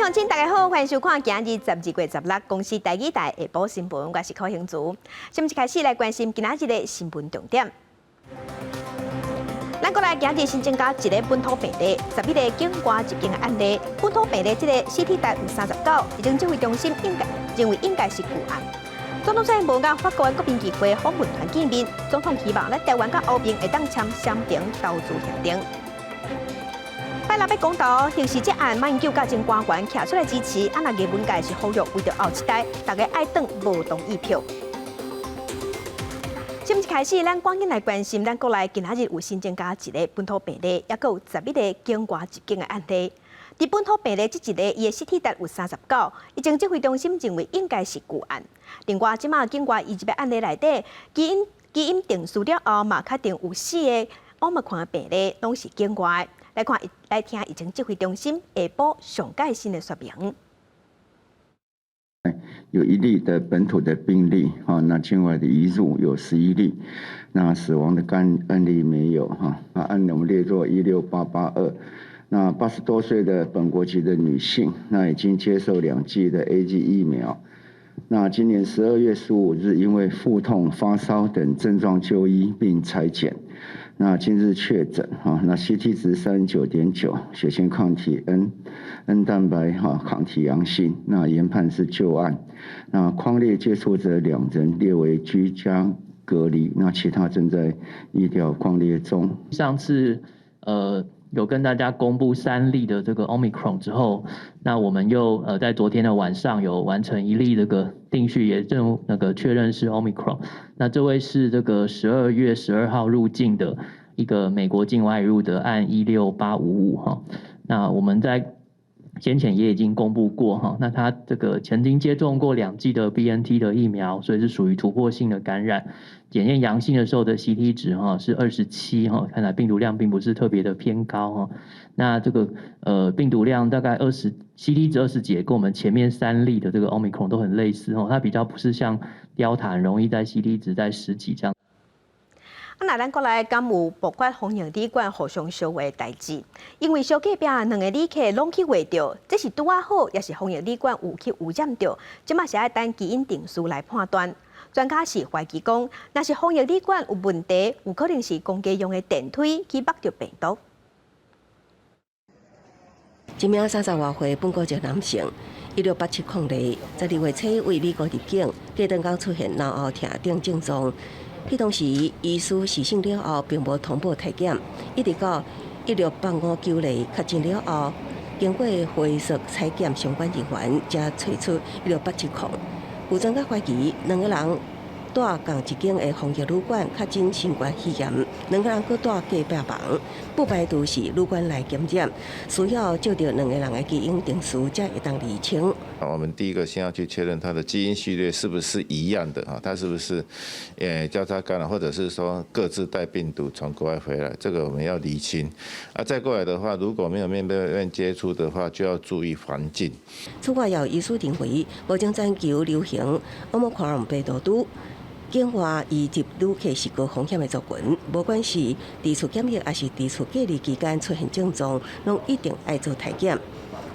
乡亲，大家好，欢迎收看今日12月16公司第2台下晡新闻，我是柯兴竹。先一开始来关心今仔日的新闻重点。咱过来今日新增加一个本土病例，11个境外入境的案例。本土病例这个CT值有39，已经指挥中心认为应该是旧案。总统选无甲法国国民议会访问团见面，总统希望咱台湾甲欧盟会当签双边投资协定。拜六要公道，刑事这案马英九甲前官员徛出来支持，啊那个文界是呼吁为着后一代，大家爱党无同意票。先一开始，咱赶紧来关心，咱国内今仔日有新增加一个本土病例，也有11个境外入境的案例。伫本土病例这一个，伊的CT值有39，已经指挥中心认为应该是旧案。另外，即马境外移入的案例内底，基因定序了后，嘛确定有4个Omicron的病例拢是境外。来听疫情指挥中心下晡上届新的说明。有1例的本土的病例，那境外的移入有11例，那死亡的案例没有按我们列作16882。那80多岁的本国籍的女性，那已经接受2剂的 AZ 疫苗。那今年12月15日，因为腹痛、发烧等症状就医并采检。那今日确诊那 CT 值39.9，血清抗体 N 蛋白抗体阳性，那研判是旧案。那匡列接触者2人列为居家隔离，那其他正在疫调匡列中。上次有跟大家公布3例的这个 Omicron 之后，那我们又在昨天的晚上有完成1例这个定序，也正确认是 Omicron。那这位是这个12月12号入境的一个美国境外入的案16855哈。那我们在先前也已经公布过哈，那他这个曾经接种过2剂的 BNT 的疫苗，所以是属于突破性的感染。检验阳性的时候的 CT 值是27哈，看来病毒量并不是特别的偏高哈。那这个病毒量大概CT 值20几，跟我们前面3例的这个 Omicron 都很类似哈，它比较不是像 Delta 很容易在 CT 值在10几这样。那咱过来敢有包括防疫旅馆互相相话的代志？因为小隔壁2个旅客拢去话着，这是拄啊好，也是防疫旅馆有去污染着，即马是要等基因定序来判断。专家是怀疑讲，若是防疫旅馆有问题，有可能是公家用的电梯去绑着病毒。一名30多岁本国籍男性，16870控例，12月7日为美国入境，隔顿刚出现脑后疼等症状。迄当时，医师视讯了后，并无通报体检，一直到16859例确诊了后，经过回溯采检相关人员才找出16870。有专家怀疑2个人住同一间的防疫旅馆确诊新冠肺炎，2个人搁住隔壁房，不排除是旅馆来检验，需要照着2个人的基因定序才会当厘清。我们第一个先要去确认它的基因序列是不是一样的它是不是交叉感染，或者是说各自带病毒从国外回来，这个我们要厘清。再过来的话，如果没有面对面接触的话，就要注意环境。此外，也有医师认为，目前全球流行Omicron病毒株。境外移入旅客是高风险的族群，无管是地处检疫还是地处隔离期间出现症状，拢一定爱做体检。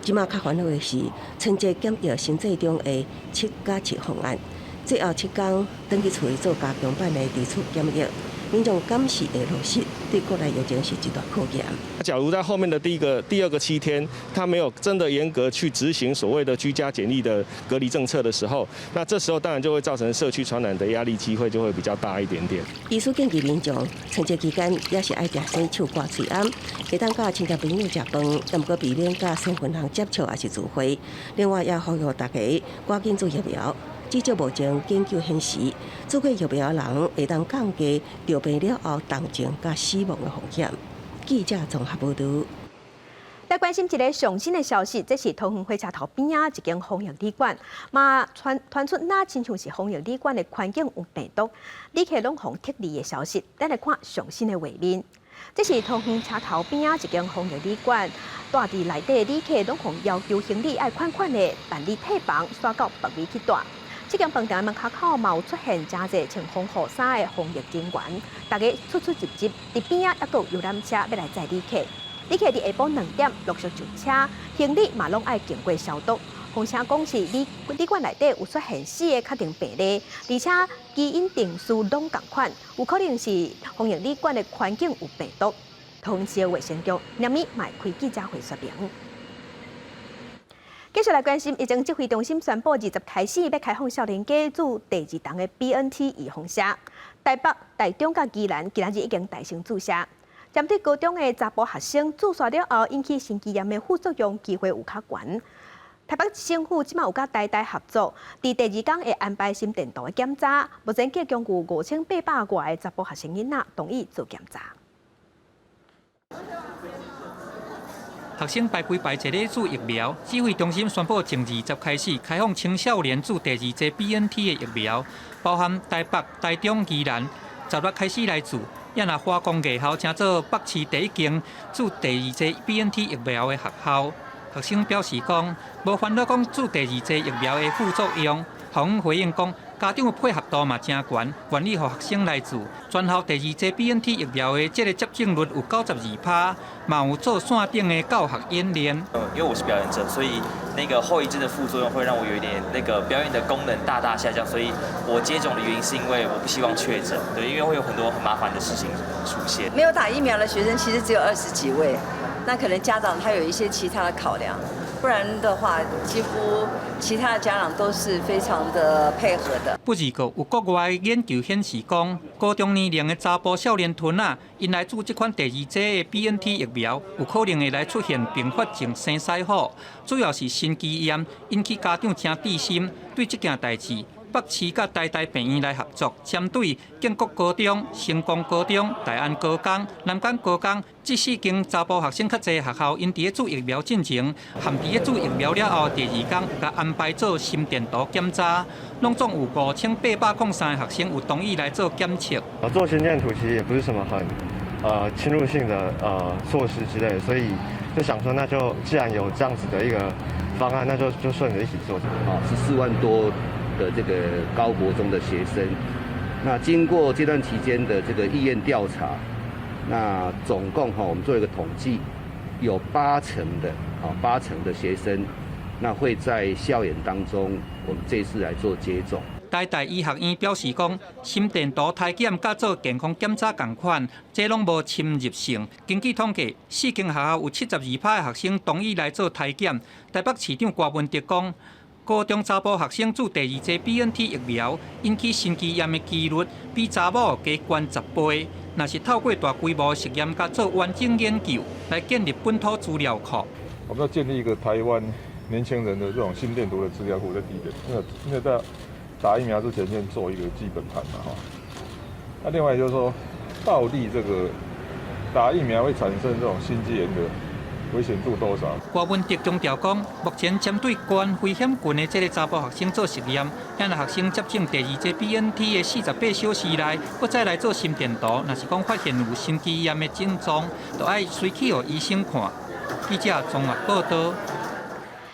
即马较烦恼的是，春节检疫申请中的7+7方案，最后7天登记处理做加强版的地处检疫，民众敢是会落实，对国内疫情是一大考验。假如在后面的第2个7天，他没有真的严格去执行所谓的居家检疫的隔离政策的时候，那这时候当然就会造成社区传染的压力机会就会比较大一点点。医师建议民众春节期间也是爱定洗手、挂嘴安，会当甲亲戚朋友食饭，但过避免甲身份人接触还是聚会。另外也呼吁大家赶紧做疫苗。至少目前研究显示，做过疫苗的人会当降低得病了后重症甲死亡的风险。记者综合报道。来关心一个上新的消息，这是桃园火车头边一间防疫旅馆，嘛传出那亲像是防疫旅馆的环境有病毒，旅客拢互撤离的消息。咱来看上新的画面，这是桃园车头边一间防疫旅馆，住伫内底的旅客拢互要求行李爱款款的办理退房，刷到别位去住。这间饭店门口嘛有出现真侪穿防护衫的防疫人员，大家出入入，伫边啊，还有游览车要来载旅客。你可以伫下晡2点陆续上车，行李嘛拢爱经过消毒。风声讲是旅馆内底有出现4个确定病例，而且基因定数拢同款，有可能是防疫旅馆的环境有病毒。桃园市卫生局连日卖开记者会说明。继续来关心，疫情指挥中心宣布20开始要开放少年家注第2档的 BNT 预防射。台北、台中甲宜兰今日已经大型注射。针对高中的查甫学生注射了后引起心肌炎的副作用机会有较悬。台北市政府即马有甲台大合作，伫第2天会安排心电图的检查。目前计共有5800外的查甫学生囡仔同意做检查。学生排队排一咧注疫苗，指挥中心宣布从20开始开放青少年注第2剂 BNT 的疫苗，包含台北、台中、宜兰10月开始来注。也若化工艺校称做北市第1间注第2剂 BNT 疫苗的学校。学生表示讲，无烦恼讲注第2剂疫苗的副作用。校方回应讲，家长的配合度嘛真悬，愿意让学生来注。全校第2剂 BNT 疫苗的这个接种率有92%，嘛有做线顶的教学演练。因为我是表演者，所以那个后遗症的副作用会让我有一点那个表演的功能大大下降，所以我接种的原因是因为我不希望确诊，对，因为会有很多很麻烦的事情出现。没有打疫苗的学生其实只有20几位，那可能家长他有一些其他的考量。不然的话，几乎其他的家长都是非常的配合的。不二个有国外研究显示讲，高中年龄的查甫少年团啊，因来注这款第2剂的 BNT 疫苗，有可能会来出现并发症生腮火，主要是心肌炎，引起家长真担心。对这件代志，北市甲台大病院来合作，针对建国高中、成功高中、大安高工、南港高工这4间查甫学生较侪学校，因伫咧注疫苗进前，含伫咧注疫苗了后第2天，甲安排做心电图检查，拢总有5803个学生有同意来做检测。做心电图其实也不是什么很侵入性的措施之类的，所以就想说，那就既然有这样子的一个方案，那就顺着一起做。14万多的这个高国中的学生，那经过这段期间的这个意愿调查，那总共我们做一个统计，有8成的学生，那会在校园当中，我们这次来做接种。台大医学院表示讲，心电图体检甲做健康检查同款，这拢无侵入性。根据统计，4间学校有72%的学生同意来做体检。台北市长郭文哲讲，高中查甫学生注第2剂 BNT 疫苗，引起心肌炎的几率比查某加悬10倍。若是透过大规模实验甲做完整研究，来建立本土资料库。我们要建立一个台湾年轻人的这种心电图的资料库在第一点，因为在打疫苗之前先做一个基本盘嘛哈。那另外就是说，到底这个打疫苗会产生这种心肌炎的危险度多少？郭文哲强调讲，目前针对高危险群的这个查甫学生做实验，向学生接种第2剂 BNT 的48小时内，搁再来做心电图，若是讲发现有心肌炎的症状，就要随去予医生看。记者综合报道。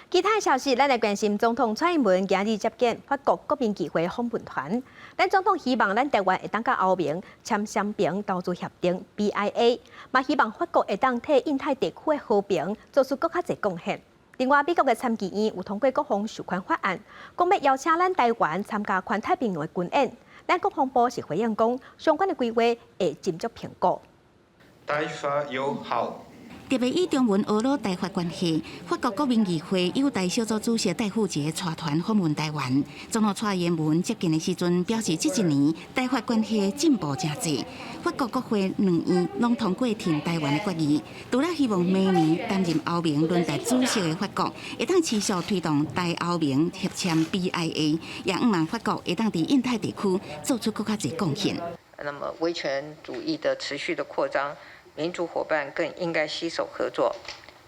其他消息，咱来关心总统蔡英文今日接见法国国民议会访问团。咱总统希望咱台湾会当甲欧盟签双边投资协定 BIA， 嘛希望法国会当替印太地区的和平做出更较侪贡献。另外，美国的参议院有通过国防授权法案，讲要邀请咱台湾参加环太平洋的军演。咱国防部是回应讲，相关的规划会斟酌评估。台法友好。特别以中文俄罗台法关系，法国国民议会友台小组主席戴富杰带团访问台湾。总统蔡英文接见的时阵表示，这一年台法关系进步真济，法国国会2院拢通过挺台湾的决议。除了希望明年担任欧盟轮值主席的法国，会当持续推动台欧盟协签 BIA， 也希望法国会当在印太地区做出更加侪贡献。那么威权主义的持续的扩张。民主伙伴更应该携手合作。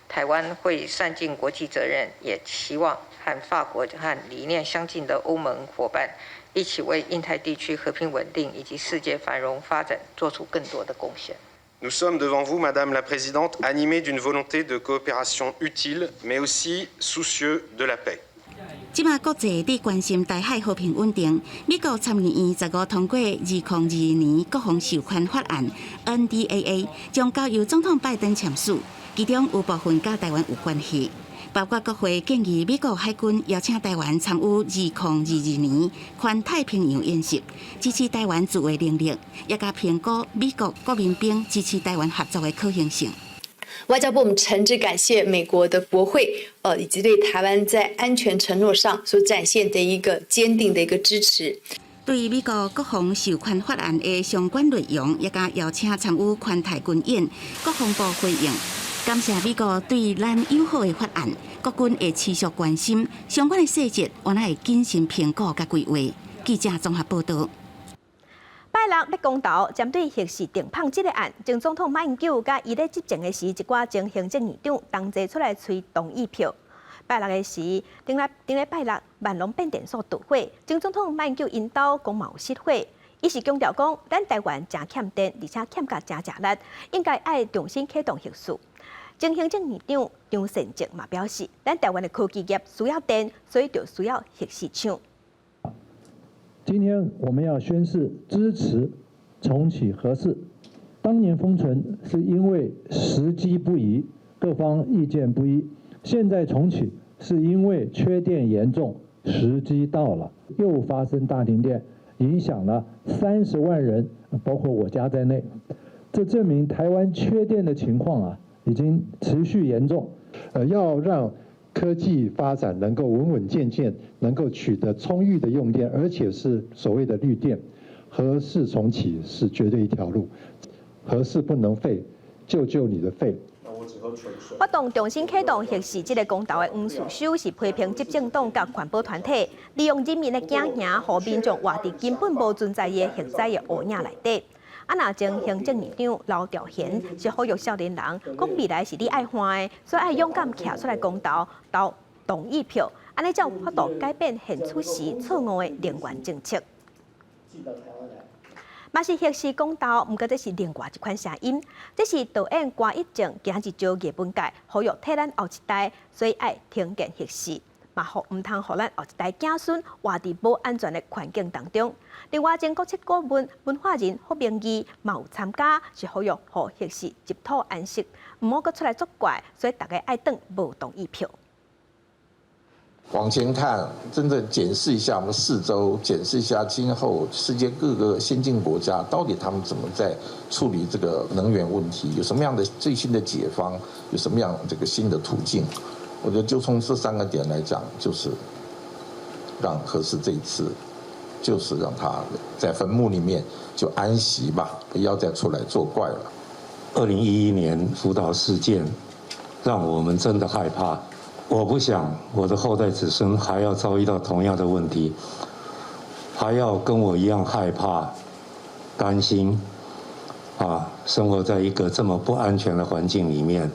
台湾会善尽国际责任，也期望和法国和理念相近的欧盟伙伴一起为印太地区和平稳定以及世界繁荣发展做出更多的贡献。Nous sommes devant vous, Madame la Présidente, animés d'une volonté de coopération utile, mais aussi soucieux de la paix. 即马国际伫关心台海和平稳定，美国参议院15通过2022年国防授权法案 NDAA， 将交由总统拜登签署。其中有部分甲台湾有关系。包括国会建议美国海军邀请台湾参与2022年环太平洋演习，支持台湾自卫能力，也甲评估美国国民兵支持台湾合作的可行性。外交部我们诚挚感谢美国的国会，以及对台湾在安全承诺上所展现的一个坚定的一个支持。对于美国国防授权法案的相关内容，也甲邀请参与环太军演，国防部回应。感谢美国对咱友好的法案，国军会持续关心相关的细节，我们会谨慎评估甲规划。记者综合报道。拜六要公投，针对核试定胖这个案，前总统马英九甲伊咧执政的时，一寡前行政院长同齐出来催同意票。拜六的时，顶礼拜六万隆变电所渡火，前总统马英九因兜公毛失火。伊是强调讲，咱台湾真欠电，而且欠甲真热力，应该爱重新启动核试。前行政院长张善政嘛表示，咱台湾的科技业需要电，所以就需要核市场。今天我们要宣誓支持重启核四。当年封存是因为时机不宜，各方意见不一；现在重启是因为缺电严重，时机到了，又发生大停电，影响了30万人，包括我家在内。这证明台湾缺电的情况已经持续严重，要让科技发展能够稳稳健健，能够取得充裕的用电，而且是所谓的绿电。核四重启是绝对一条路，核四不能废，救你的肺。活动重新启动核试这个公投的黄树修是批评执政党甲环保团体利用人民的惊吓，互民众活伫根本无存在的核灾的乌影内底。那前行政院长刘兆贤是呼吁少年人，讲未来是你爱换的，所以爱勇敢徛出来公投，投同意票，安尼才有法度改变现出时错误的能源政策。嘛是核试公投，毋过这是另外一款声音。这是导演关一正今日招艺文界呼吁替咱后一代，所以爱停建核试。嘛，毋通互咱后一代子孙活伫无安全的环境当中。另外，前国策顾问文化人霍明义嘛有参加，是呼吁互核试入土安息，毋好阁出来作怪，所以大家爱等无同意票。往前看，真正检视一下我们四周，检视一下今后世界各个先进国家到底他们怎么在处理这个能源问题，有什么样的最新的解方，有什么样这个新的途径。我觉得就从这3个点来讲，就是让核四这一次，就是让他在坟墓里面就安息吧，不要再出来作怪了。2011年福岛事件让我们真的害怕，我不想我的后代子孙还要遭遇到同样的问题，还要跟我一样害怕、担心，生活在一个这么不安全的环境里面。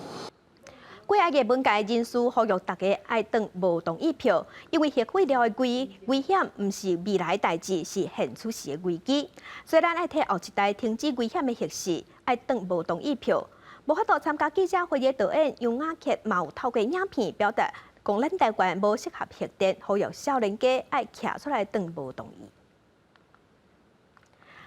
几下嘅文界人士呼吁大家爱等无同意票，因为核废料的危险唔是未来代志，是现出时的危机。虽然爱替后一代停止危险的核试，爱等无同意票。无法度参加记者会的导演杨雅克嘛有透过影片表达，讲咱台湾无适合核电，呼吁少年家爱徛出来等无同意。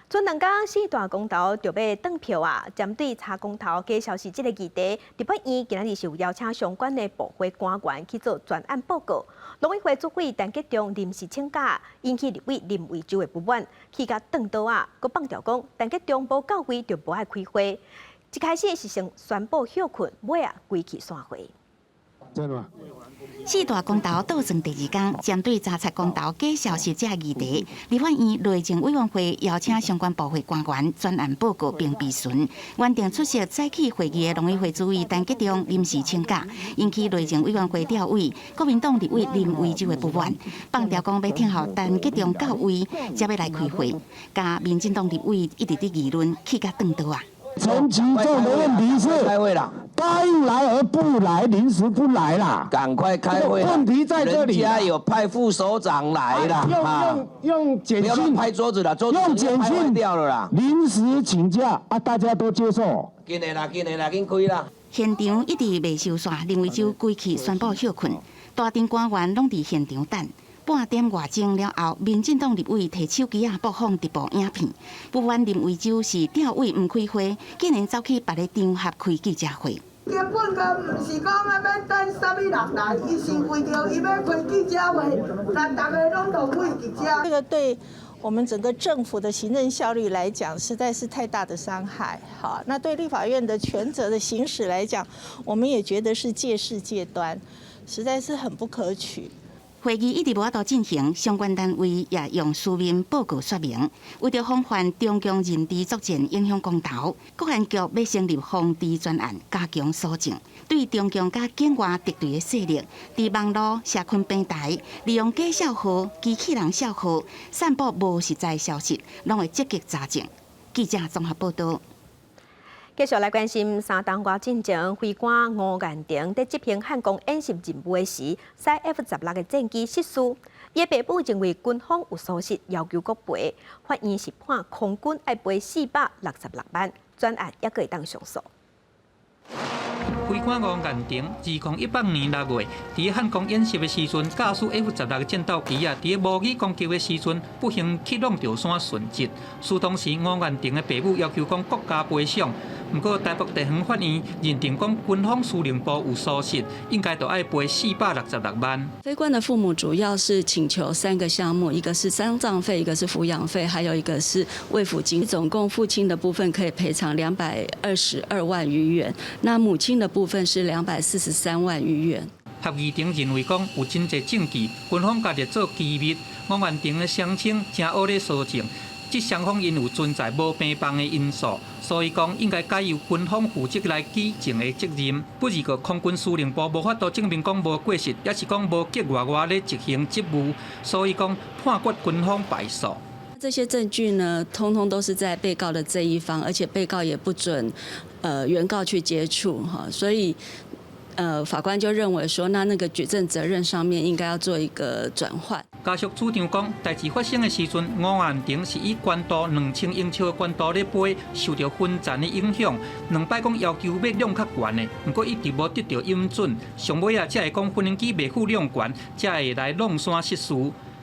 剩2天4大公投就要登票针对查公投加消息这个议题，立法院今日是有邀请相关的部会官员去做专案报告。农委会主委陈吉仲临时请假，引起立委林维洲的不满，去甲转倒佮放调讲陈吉仲无到位就无爱开会。一开始是先宣布休困，尾归去散会。4大公投倒算第2天，针对查察公投假消息这议题，立法院内政委员会邀请相关部会官员专案报告并备询。原定出席早起会议的农委会主委陈吉仲临时请假，引起内政委员会调委、国民党立委林维洲的不满，放调讲要听候陈吉仲到位，才要来开会。加民进党立委一直在议论，去甲转倒陈其仲的问题是开会了，答应来而不来，临时不来啦，赶快开会。问题在这里，人家有派副首长来了，用简讯，不要拍桌子了，桌子用简讯掉了啦，临时请假大家都接受。紧的啦，紧开啦。现场一直未收线，林维洲归去宣布休困，大阵官员拢伫现场等。半点外钟了后，民进党立委摕手机播放直播影片。不管林维洲是调委唔开会，竟然走去别个场合开记者会。根本个唔是讲要等啥物人来，伊是为着伊要开记者会，咱大家拢都为记者。这个对我们整个政府的行政效率来讲，实在是太大的伤害。好，那对立法院的权责的行使来讲，我们也觉得是借势借端，实在是很不可取。会议一直无法度进行，相关单位也用书面报告说明，为着防范中共人治作战影响公投，国安局要成立防治专案，加强搜证，对中共甲境外敌对的势力，伫网络、社群平台利用假消息、机器人消息散布无实在消息，拢会积极查证。记者综合报道。继续来关心3当外进前，飞官吴彦廷在执行汉光演习任务时，使 F-16的战机失事。伊的爸母认为军方有疏失，要求国赔。法院是判空军要赔466万，专案也可以当上诉。飞官吴彦廷2018年6月，伫汉光演习的时阵，驾驶 F-16战斗机啊，伫模拟攻击的时阵，不幸去弄着山殉职。事当时，吴彦廷的爸母要求讲国家赔偿。不过，台北地方法院认定讲军方司令部有疏失，应该就要赔466万。飞官的父母主要是请求3个项目，一个是丧葬费，一个是抚养费，还有一个是慰抚金。总共父亲的部分可以赔偿222万余元，那母亲的部分是243万余元。合议庭认为讲有真侪证据，军方家己做机密，吴彦廷的声称正恶咧搜证。即双方因有存在无平衡的因素，所以讲应该改由军方负责来举证的责任。不如个空军司令部无法度证明讲无过失，也是讲无计划咧执行职务，所以讲判决军方败诉。这些证据呢，通通都是在被告的这一方，而且被告也不准原告去接触哈，所以。法官就认为说，那个举证责任上面应该要做一个转换。家属主张讲，代志发生的时阵，吴彦廷是以关渡2000英尺的关渡咧飞，受到分站的影响，2摆讲要求要量较悬的，不过一直无得到允准，上尾啊才会讲无人机袂赴量悬，才会来弄山失事。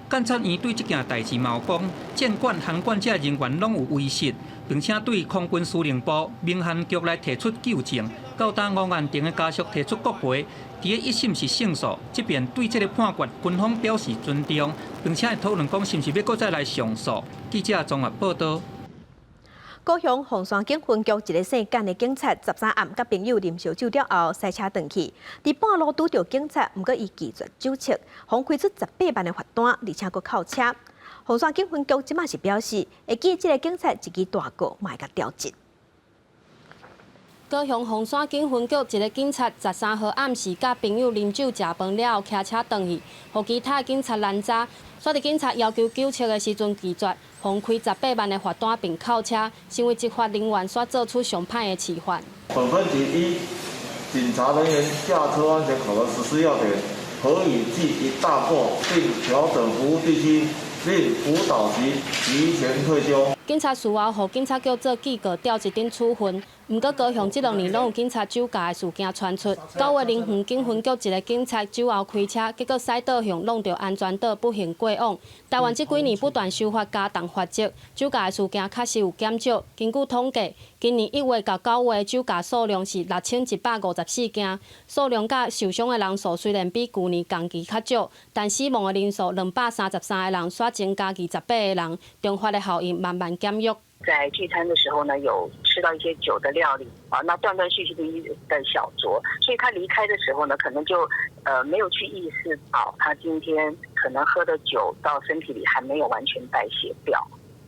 监察院对这件代志嘛有讲，监管、航管这人员拢有违失，并且对空军司令部、民航局来提出纠正。到当吴彦廷的家属提出国赔，伫个一审是胜诉，即便对这个判决，军方表示尊重，并且讨论讲是毋是要搁再来上诉。记者综合报道。高雄凤山警分局一个姓简的警察，13暗甲朋友啉烧酒了后，赛车回去，伫半路拄到警察，毋过伊拒绝酒测，互开出18万的罚单，而且佫扣车。凤山警分局即马是表示，会记这个警察一支大过，嘛会甲调职。高雄凤山警分局一个警察13号暗时甲朋友啉酒食饭了后，骑车回去，互其他警察拦查。所以警察要求酒测的时阵拒绝，互开18万的罚单并扣车，成为执法人员所做出上歹的示范。本分题一，警察人员驾车安全考核实施要点，何以记一大过，并调整服务地区，令辅导及提前退休。警察事后互警察局做记告，调一顶处分。毋过高雄这2年拢有警察酒驾的事件传出。9月林园警分局一个警察酒后开车，结果驶导向弄到安全岛，不幸过往。台湾这几年不断修法加重罚则，酒驾的事件确实有减少。根据统计，今年1月到9月酒驾数量是6154件，数量甲受伤的人数虽然比去年同期较少，但死亡的人数233个人，煞增加28个人，重罚的效应慢慢减弱。在聚餐的时候呢，有吃到一些酒的料理啊，那断断续续的小酌，所以他离开的时候呢，可能就没有去意识到他今天可能喝的酒到身体里还没有完全代谢掉。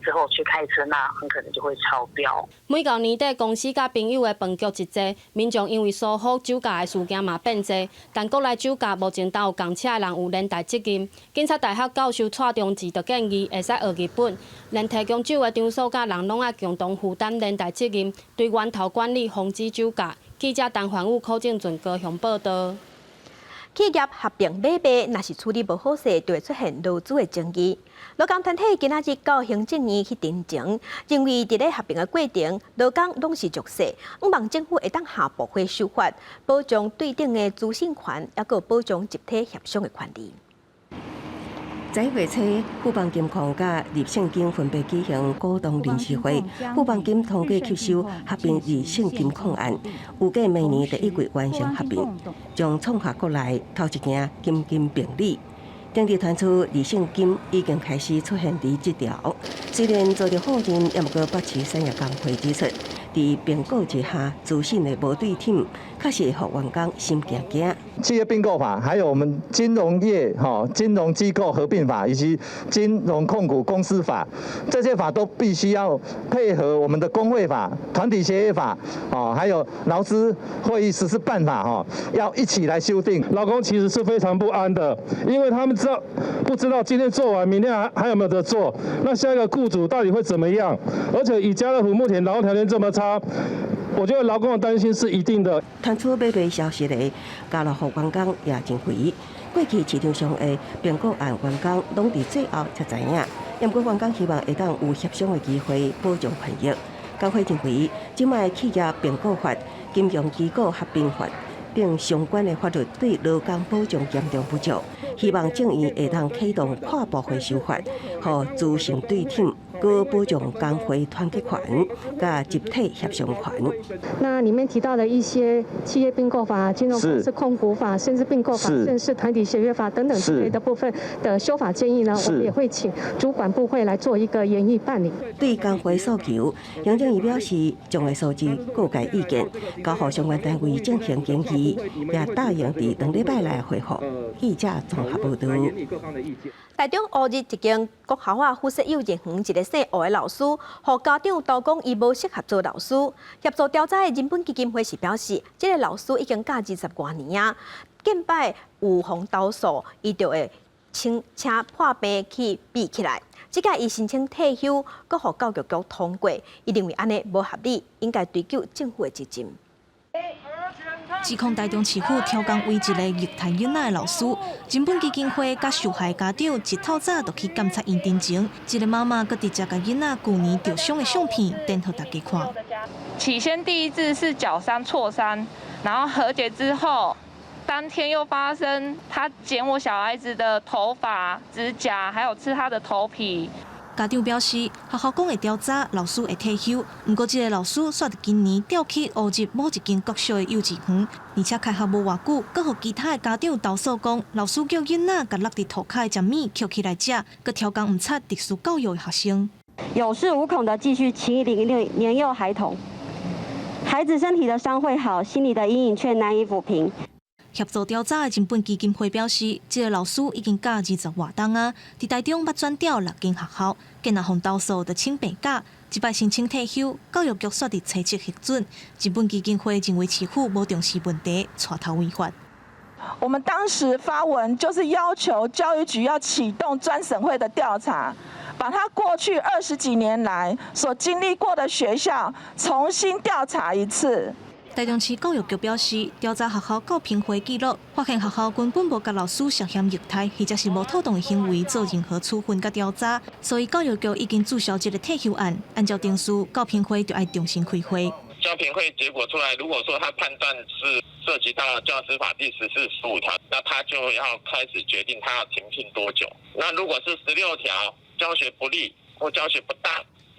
之后去开车，那很可能就会超标。每到年底，公司甲朋友的饭局一坐，民众因为疏忽酒驾的事件嘛变多，但国内酒驾目前都有共车的人有连带责任。警察大学教授蔡中志就建议，会使学日本，连提供酒的场所甲人拢要共同负担连带责任，对源头管理，防止酒驾。记者陈焕武、柯正俊高雄报道。企业合并买卖，若是处理无好势，就会出现劳资的争议。劳工团体今仔日到行政院去陈情，认为伫咧合并的过程，劳工拢是弱势，希望政府会当下部会修法，保障对等的资讯权，也个保障集体协商的权利。11月初，富邦金矿甲立信金分别举行股东临时会，富邦金通过吸收合并立信金矿案，预计明年第1季完成合并，将创下国内头一件金并理。当地传出立信金已经开始出现离职潮，虽然做着好人，也毋过北市产业工会指出，伫并购之下，自身的无对称，确实互员工心惊惊。企业并购法，还有我们金融业金融机构合并法以及金融控股公司法，这些法都必须要配合我们的工会法、团体协议法，还有劳资会议实施办法，要一起来修订。劳工其实是非常不安的，因为他们不知道今天做完，明天还有没有得做？那下一个雇主到底会怎么样？而且以家乐福目前劳动条件这么差，我觉得劳工的担心是一定的。传出买卖消息的家乐福员工也真肥，过去市场上的并购案员工拢伫最后才知影，不过员工希望会当有协商的机会保障权益。工会认为，即卖企业并购法、金融机构合并法等相关的法律对劳工保障严重不足，希望政院会当启动跨部会修法，互资讯对称，搁保障工会团结权、甲集体协商权。那里面提到的一些企业并购法、金融公司控股法，甚至并购法、甚至是团体协约法等等之类的部分的修法建议呢，我们也会请主管部会来做一个研议办理。对工会诉求，行政院表示将会收集各界意见，交予相关单位进行研议，也答应伫2礼拜内回复。记者综合报道。台中乌日一间国校啊，附设幼稚园一个姓吴的老师，和家长都讲伊无适合做老师。协助调查的人本基金会是表示，这个老师已经教20多年啊，近摆有风投诉，伊就会请破病去闭起来。即届伊申请退休，阁互教育局通过，伊认为安尼无合理，应该追究政府的责任。指控台中市府挑工为一个虐待囡仔的老师，人本基金会甲受害家长一透早就去监察院庭前，一个妈妈阁直接甲囡仔旧年受伤的相片展互大家看。起先第一次是脚伤挫伤，然后和解之后，当天又发生他剪我小孩子的头发、指甲，还有吃他的头皮。家长表示，学校讲会调查，老师会退休。不过，这个老师煞伫今年调去乌日某一间国小的幼稚园，而且开学无偌久，阁互其他的家长投诉讲，老师叫囡仔甲落伫涂骹的食物捡起来食，阁调工唔插特殊教育的学生，有恃无恐的继续欺凌年幼孩童，孩子身体的伤会好，心理的阴影却难以抚平。协助调查的人本基金会表示，这个老师已经教20多冬啊，伫台中捌转调6间学校，今仔互投诉就请病假，一摆申请退休，教育局煞伫初七核准，人本基金会认为市府无重视问题，带头违法。我们当时发文就是要求教育局要启动专审会的调查，把他过去20几年来所经历过的学校重新调查一次。台中市教育局表示，调查学校教评会记录，发现学校根本无甲老师涉嫌虐待，或者是无妥当的行为做任何处分甲调查，所以教育局已经注销这个退休案。按照定数，教评会就要重新开会。教评会结果出来，如果说他判断是涉及到教师法第14、15条，那他就要开始决定他要停聘多久。那如果是16条，教学不力或教学不当，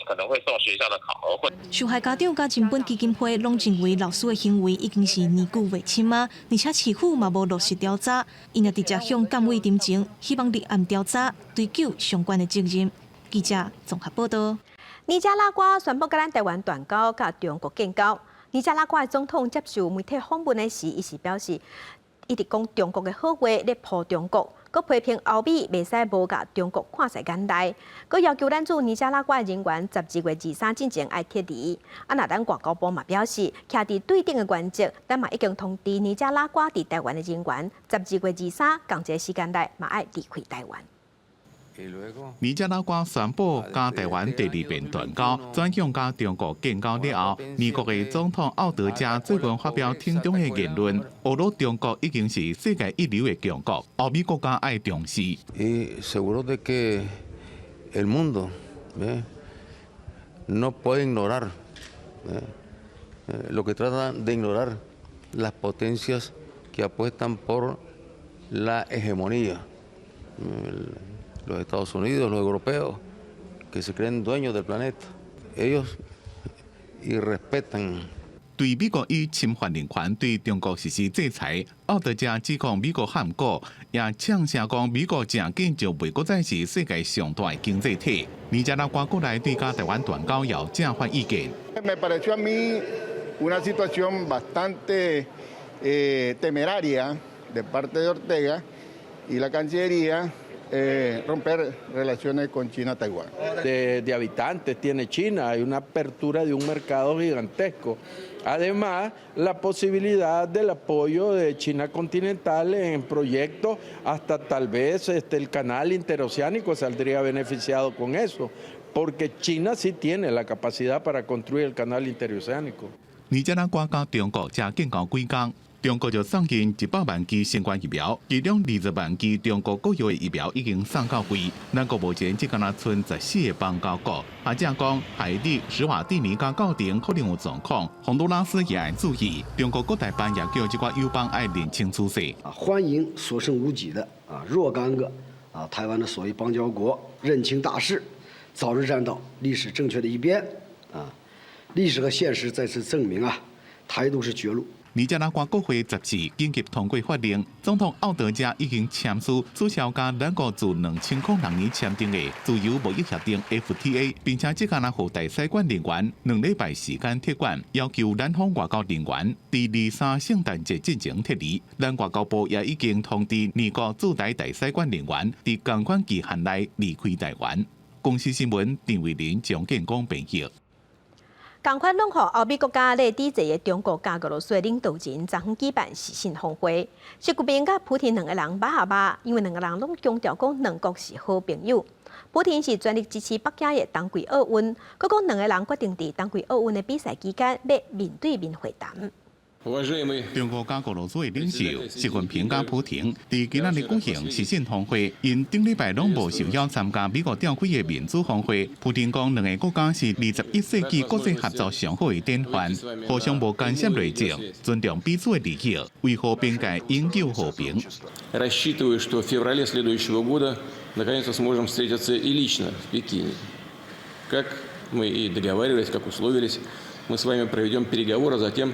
可能会受学校的考核。受害家长甲人本基金会拢认为老师的行为已经是年久未清啊，而且市府嘛无落实调查，因也直接向监委申请，希望立案调查，追究相关的责任。记者综合报道。尼加拉瓜宣布甲咱台湾断交，甲中国建交。尼加拉瓜的总统接受媒体访问的时，伊是表示，一直讲中国的好话咧破中国。佮批评欧美袂使无甲中国看在眼内，佮要求咱驻尼加拉瓜人员12月23之前爱撤离。那咱外交部嘛表示，徛伫对等的原则，咱嘛已经通知尼加拉瓜伫台湾的人员12月23同一个时间内嘛爱离开台湾。尼加拉瓜宣布甲台湾第2遍断交，转向甲中国建交了后，美国的总统奥德加最近发表挺中的言论，俄罗中国已经是世界一流的强国，欧美国家爱重视。seguro de que el mundo no puede ignorar lo que trata de ignorar las potencias que apuestan por la hegemonía. los Estados Unidos, los europeos, que se creen dueños del planeta. Ellos irrespetan 对美国以侵犯人权对中国实施制裁，奥德加指控美国喊过，也呛声讲美国正紧就袂搁再是世界上大的经济体。尼加拉瓜国内对加台湾断交有正反意见。Me pareció a mí una situación bastante temeraria de parte de Ortega y la Cancillería romper relaciones con China, Taiwán. De habitantes tiene China, hay una apertura de un mercado gigantesco. Además, la posibilidad del apoyo de China continental en proyectos, hasta tal vez el canal interoceánico saldría beneficiado con eso, porque China sí tiene la capacidad para construir el canal interoceánico. 尼加拉瓜甲中国才建交几天，中国就送进100万剂新冠疫苗，其中20万剂中国国药的疫苗已经送到位。咱国目前只敢若剩14个邦交国，或者讲海地、史瓦蒂尼甲高庭可能有状况，洪都拉斯也要注意。中国各大班也叫这个友邦要认清趋势。欢迎所剩无几的若干个台湾的所谓邦交国认清大势，早日站到历史正确的一边历史和现实再次证明台独是绝路。尼加拉瓜国会10次紧急通过法令，总统奥德加已经签署取消甲咱国自2006年签订的自由贸易协定 FTA， 并且即间予大使馆人员2礼拜时间撤馆，要求咱方外交人员伫23圣诞节之前撤离。咱外交部也已经通知美国驻台大使馆人员伫同款期限内离开台湾。公司新闻郑伟林、蒋建光编译。同款拢予欧美国家咧抵制的中国甲俄罗斯的领导人昨昏举办视讯峰会，习近平甲普京两个人马下马，因为两个人拢强调讲两国是好朋友。普京是全力支持北京的冬季奥运，佮讲两个人决定伫冬季奥运的比赛期间要面对面会谈。中国甲俄罗斯的领袖习近平甲普京伫今仔日举行视讯峰会，因顶礼拜拢无受邀参加美国召开的民主峰会。普京讲，两个国家是21世纪国际合作上好的典范，互相无干涉内政，尊重彼此的利益，为和平界营救和平。Рассчитываю, что в феврале следующего года наконец-то сможем встретиться и лично в Пекине. Как мы и договаривались, как условились, мы с вами проведем переговоры, а затем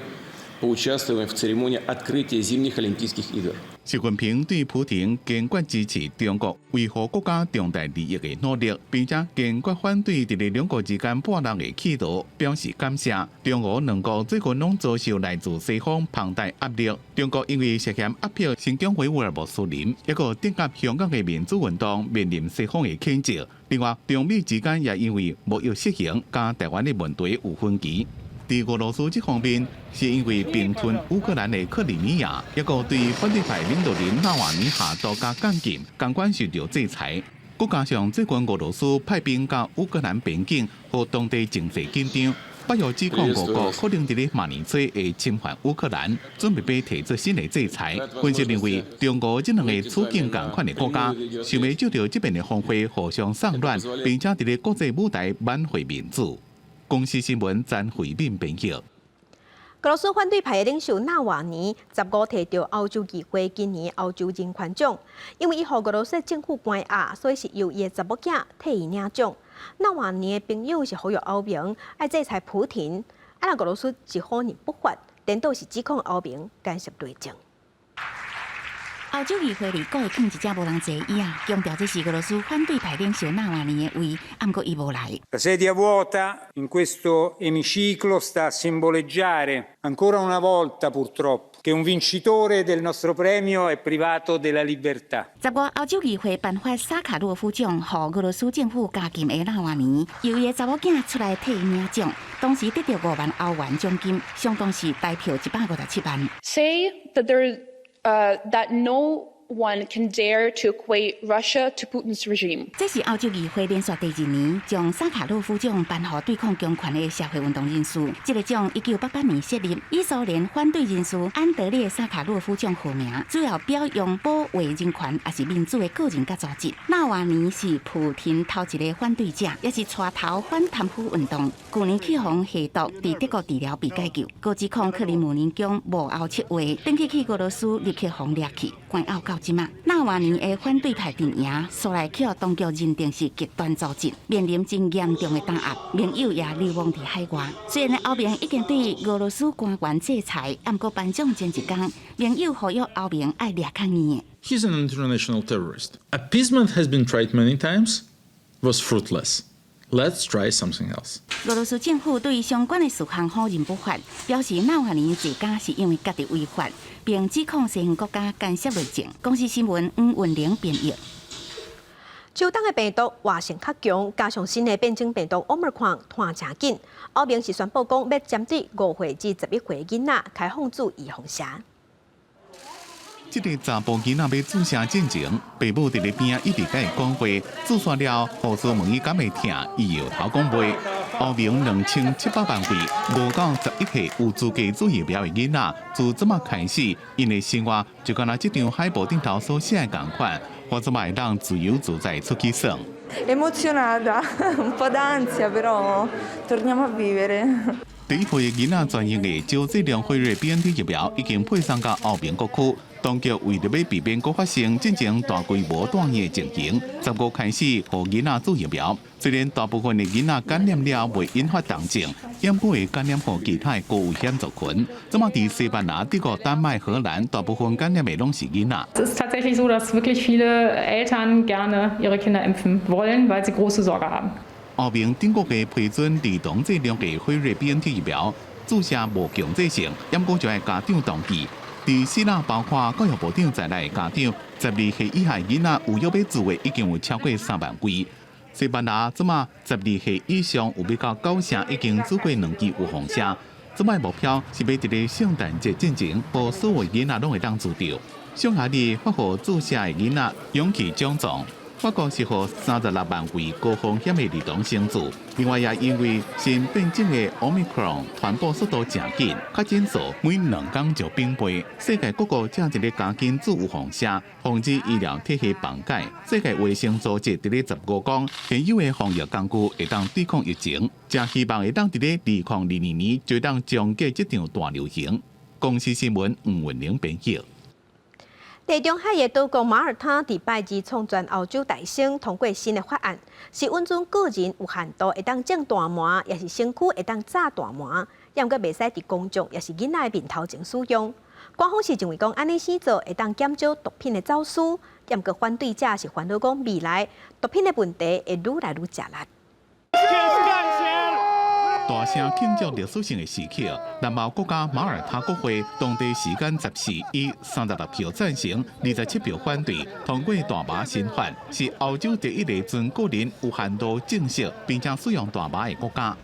поучаствуем в церемонии открытия зимних Олимпийских игр. 习近平对普京坚决支持中国维护国家重大利益的努力，并且坚决反对伫两国之间破裂的企图，表示感谢。中俄两国最近拢遭受来自西方庞大压力。中国因为涉嫌压迫新疆维吾尔穆斯林，一个镇压香港的民主运动，面临西方的谴责。另外，中美之间也因为贸易失衡加台湾的问题有分歧。在俄罗斯这方面，是因为并吞乌克兰的克里米亚，一个对反对派领导人纳瓦尼下刀加监禁，监管受到制裁。再加上最近俄罗斯派兵到乌克兰边境，和当地经济紧张，北约指控俄国可能伫马年初会侵犯乌克兰，准备被提出新的制裁。分析认为，中俄这两个处境同款的国家，想要借着这边的峰会互相送暖，并且伫国际舞台挽回民主。公司新闻詹慧敏编译。俄罗斯反对派的领袖纳瓦尼15摕到欧洲议会今年欧洲人权奖，因为伊和俄罗斯政府关押，所以是由伊的查某囝替伊领奖。纳瓦尼的朋友是呼吁欧盟要制裁普京，让俄罗斯是否认不法，颠倒是指控欧盟干涉内政。欧洲议会里国会肯一只无人坐椅强调这是俄罗斯反对派领袖纳瓦尼的位，不过伊无来。La sedia vuota in questo emiciclo sta a simboleggiare ancora una volta purtroppo che un vincitore del nostro premio è privato della libertà. 10月欧洲议会颁发萨卡洛夫奖，予俄罗斯政府加禁的纳瓦尼，由伊的查某囝出来替伊领奖，当时得到5万欧元奖金，相当是台票157万。Say that that no one can dare to equate Russia to Putin's regime. 这是欧洲议会连续第2年将萨卡洛夫奖颁予对抗强权的社会运动人士。这个奖1988年设立，以苏联反对人士安德烈·萨卡洛夫奖取名，主要表扬保卫人权也是民主的个人甲组织。纳瓦尼是普廷头一个反对者，也是带头反贪腐运动。去年起防下毒，伫德国治疗被解救。高指控克里姆林宫幕后策划，登去俄罗斯立刻防掠去，关押到即马，纳瓦尼的反对派阵营所来去互当局认定是极端组织，面临真严重的打压，盟友也流亡伫海外。虽然欧盟已经对俄罗斯官员制裁，不过颁奖前一天，盟友呼吁欧盟爱抓较严的。He's an international terrorist. Appeasement has been tried many times, was fruitless. Let's try something else. 俄罗斯政府对相关的事项否认不法，表示纳瓦尼自家是因为家己违法，并指控西方国家干涉内政。公司新闻黄文玲编译。秋冬的病毒活性较强，加上新的变种病毒 Omicron 传真紧，欧盟是宣布讲要针对5岁至11岁的囡仔开放注预防针。这个查甫囡仔要注射进前，爸母伫咧边一直甲伊讲话，注射了，护士问伊敢会疼，伊摇头讲袂。欧盟2700万位5到11岁有资格注疫苗的囡仔，自即马开始，因的生活就敢若这张海报顶头所写的同款，或者会当自由自在出去耍。Emozionata, un po' d'ansia, però torniamo a vivere. 第一批囡仔专用的招剂量辉瑞 BNT 疫苗已经配送到欧盟各区。当局为着要避免搁发生进行大规模断疫情形，15开始予囡仔注疫苗。虽然大部分的囡仔感染了未引发重症，也不会感染予其他的高危险族群。这么伫西班牙、德国、丹麦、荷兰，大部分感染的拢是囡仔。Es ist tatsächlich so, dass wirklich viele Eltern gerne ihre Kinder impfen wollen, weil sie große Sorge haben. 欧盟顶个月批准儿童剂量的辉瑞 BNT 疫苗，注射无强制性，也过就爱家长同意。伫希腊，包括教育部长在内的家长，12岁以下囡仔有约要注的已经有超过3万位。西班牙即马12岁以上有要到9成已经做过2剂预防针。即摆目标是要伫咧圣诞节进前，予所有囡仔拢会当注着。匈牙利发予注射的囡仔勇气奖状。法国是予36万位高风险的儿童生子，另外也因为新变种的 Omicron 传播速度正紧，确诊数每2天就翻倍。世界各国正伫咧加紧做预防针，防止医疗体系崩解。世界卫生组织伫咧15讲，现有的防疫工具会当对抗疫情，真希望会当伫咧2022年就当终结这场大流行。公司新闻黄文玲编译。地中海的岛国马耳他伫拜二创全欧洲大省通过新的法案，是允准个人有限度会当种大麻，也是身躯会当炸大麻，也毋过袂使伫公众也是囡仔的面头前使用。官方是认为讲安尼施做会当减少毒品的走私，也毋过反对者是烦恼讲未来毒品的问题会愈来愈食力。大声庆祝历史性的时刻，南欧国家马耳他国会当地时间14以36票赞成、27票反对通过大麻新法，是欧洲第一个准个人有限度正式并且使用大麻的国家。